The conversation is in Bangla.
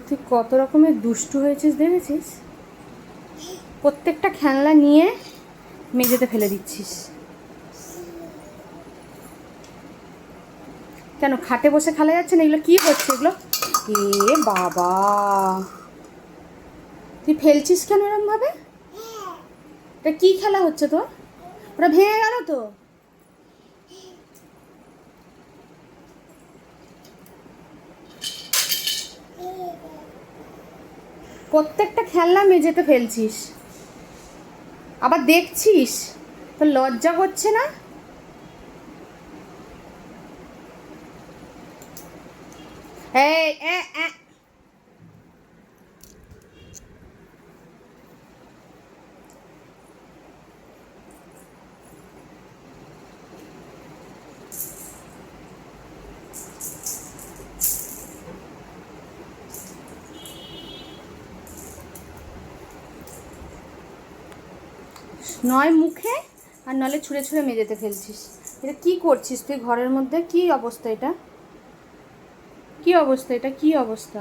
তুই কত রকমের দুষ্টু হয়েছিস দেখেছিস? প্রত্যেকটা খেলনা নিয়ে মেঝেতে ফেলে দিচ্ছিস। কেন খাটে বসে খেলা যাচ্ছে না? এগুলো কি হচ্ছে এগুলো? এ বাবা, তুই ফেলছিস কেন এরকম ভাবে? এটা কি খেলা হচ্ছে তো? ওটা ভেঙে গেল তো। প্রত্যেকটা খেলনা মেঝেতে ফেলছিস, আবার দেখছিস, তো লজ্জা করছে না? এই নয় মুখে আর নলে ছুঁড়ে ছুঁড়ে মেঝেতে ফেলছিস। এটা কি করছিস তুই ঘরের মধ্যে? কি অবস্থা এটা? কি অবস্থা এটা? কি অবস্থা?